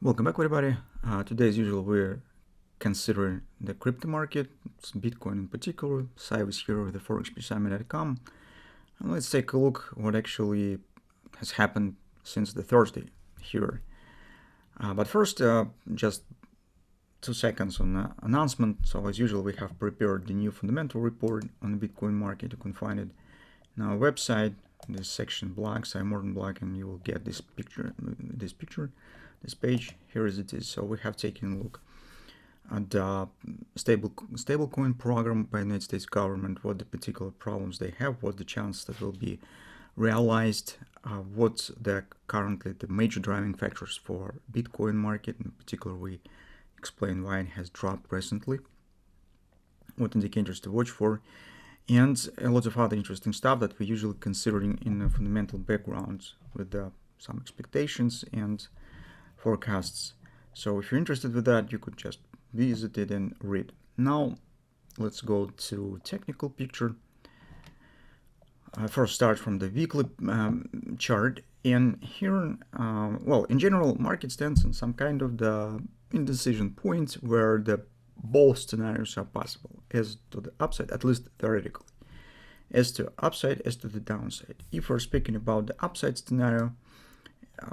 Welcome back, everybody. Today, as usual, we're considering the crypto market, Bitcoin in particular. Sive is here with the forexpeacearmy.com. And let's take a look what actually has happened since the Thursday here. But first, just 2 seconds on the announcement. So as usual, we have prepared the new fundamental report on the Bitcoin market. You can find it on our website, this section blog, Sive Morten blog, and you will get this page. Here as it is. So we have taken a look at the stablecoin program by the United States government, what the particular problems they have, what the chance that will be realized, what's currently the major driving factors for Bitcoin market. In particular, we explain why it has dropped recently, what indicators to watch for, and a lot of other interesting stuff that we're usually considering in a fundamental background with some expectations and forecasts. So if you're interested with that, you could just visit it and read. Now let's go to technical picture. First start from the weekly chart, and here well, in general, market stands in some kind of the indecision point where the both scenarios are possible, as to the upside, at least theoretically, as to upside, as to the downside. If we're speaking about the upside scenario,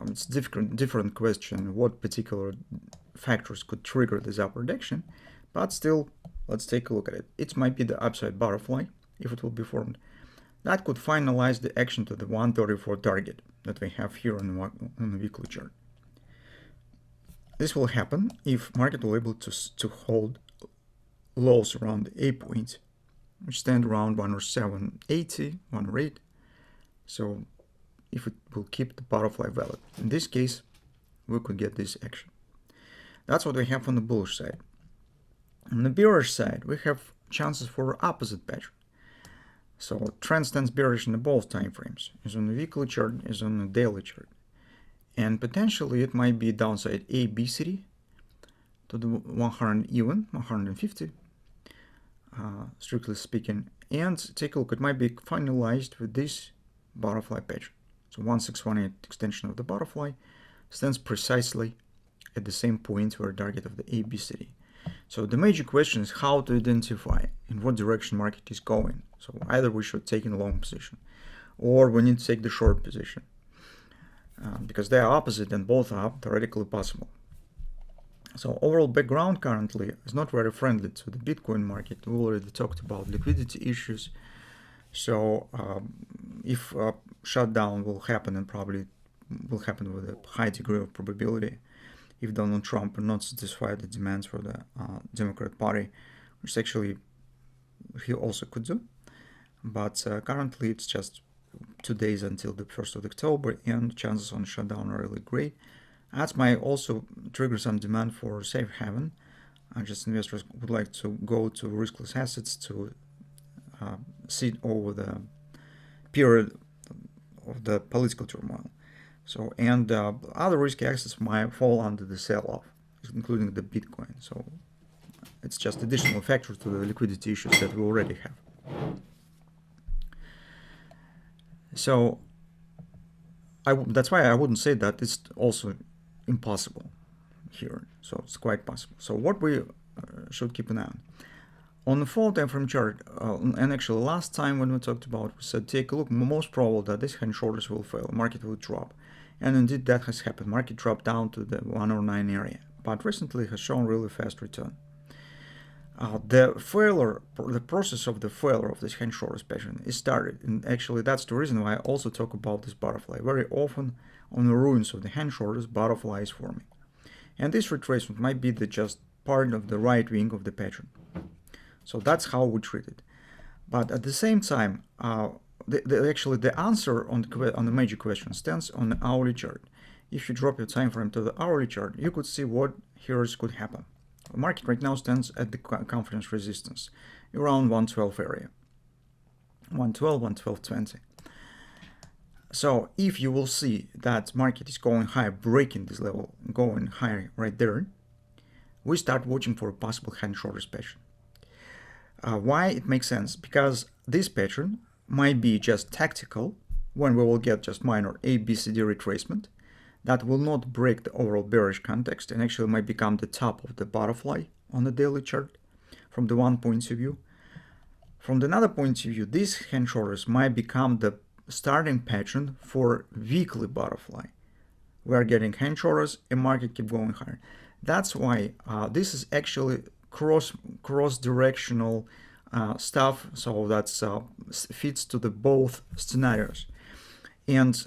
it's different question what particular factors could trigger this upward action, but still, let's take a look at it. It might be the upside butterfly, if it will be formed. That could finalize the action to the 134 target that we have here on the weekly chart. This will happen if market will able to hold lows around the A point, which stand around 107.80, 108. So if it will keep the butterfly valid. In this case, we could get this action. That's what we have on the bullish side. On the bearish side, we have chances for opposite pattern. So trend stands bearish in both time frames, is on the weekly chart, is on the daily chart. And potentially it might be downside A, B, C to the 100 even, 150, strictly speaking. And take a look, it might be finalized with this butterfly pattern. So 1618 extension of the butterfly stands precisely at the same point where target of the ABCD. So the major question is how to identify in what direction market is going. So either we should take in a long position or we need to take the short position because they are opposite and both are theoretically possible. So overall background currently is not very friendly to the Bitcoin market. We already talked about liquidity issues. So if a shutdown will happen, and probably will happen with a high degree of probability, if Donald Trump will not satisfy the demands for the Democrat Party, which actually he also could do. But currently it's just 2 days until the 1st of October, and chances on shutdown are really great. That might also trigger some demand for safe haven. Just investors would like to go to riskless assets to sit over the period of the political turmoil. So, and other risky assets might fall under the sell-off, including the Bitcoin. So it's just additional factor to the liquidity issues that we already have. So that's why I wouldn't say that it's also impossible here. So it's quite possible. So what we should keep an eye on the 4 time frame chart, and actually last time when we talked about, we said take a look, most probable that this hand shoulders will fail, market will drop. And indeed that has happened. Market dropped down to the 109 area, but recently has shown really fast return. The process of the failure of this hand shoulders pattern is started, and actually that's the reason why I also talk about this butterfly. Very often on the ruins of the hand shoulders, butterfly is forming. And this retracement might be just part of the right wing of the pattern. So that's how we treat it. But at the same time, actually the answer on the major question stands on the hourly chart. If you drop your time frame to the hourly chart, you could see what here could happen. The market right now stands at the conference resistance around 112 area, 112, 112.20. So if you will see that market is going higher, breaking this level, going higher right there, we start watching for a possible hand shoulders pattern. Why it makes sense? Because this pattern might be just tactical when we will get just minor A, B, C, D retracement. that will not break the overall bearish context and actually might become the top of the butterfly on the daily chart from the one point of view. From another point of view, these hand shoulders might become the starting pattern for weekly butterfly. We are getting hand shoulders and market keep going higher. That's why this is actually cross directional stuff, so that's fits to the both scenarios. And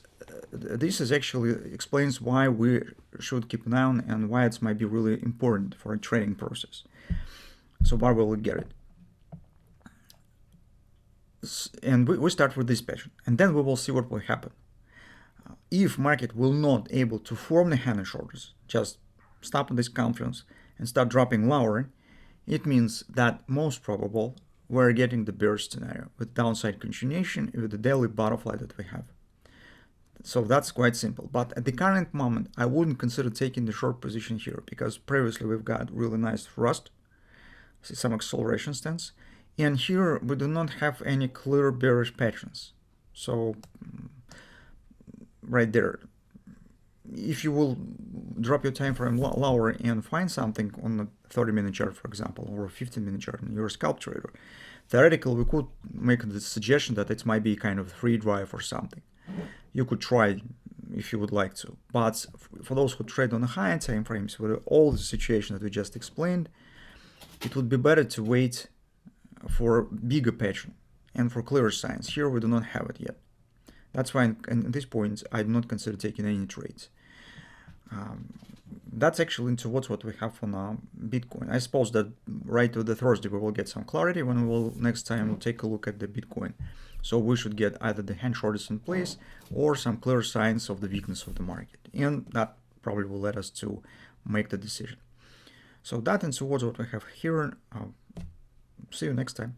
this is actually explains why we should keep an eye on and why it might be really important for a trading process. So why will we get it? And we start with this pattern, and then we will see what will happen. If market will not able to form the hand and shoulders, just stop on this confluence and start dropping lower, it means that most probable we're getting the bearish scenario with downside continuation with the daily butterfly that we have. So that's quite simple. But at the current moment, I wouldn't consider taking the short position here because previously we've got really nice thrust, see some acceleration stance, and here we do not have any clear bearish patterns. So right there, if you will drop your time frame lower and find something on a 30-minute chart, for example, or a 15-minute chart, and you're a scalp trader, theoretically we could make the suggestion that it might be kind of free drive or something. You could try if you would like to, but for those who trade on the higher time frames with all the situation that we just explained, it would be better to wait for bigger pattern and for clearer signs. Here we do not have it yet. That's why at this point I do not consider taking any trades. That's actually towards what we have for now, Bitcoin. I suppose that right to the Thursday we will get some clarity when we will next time we'll take a look at the Bitcoin. So we should get either the hand shortest in place or some clear signs of the weakness of the market, and that probably will let us to make the decision. So that and towards what we have here. See you next time.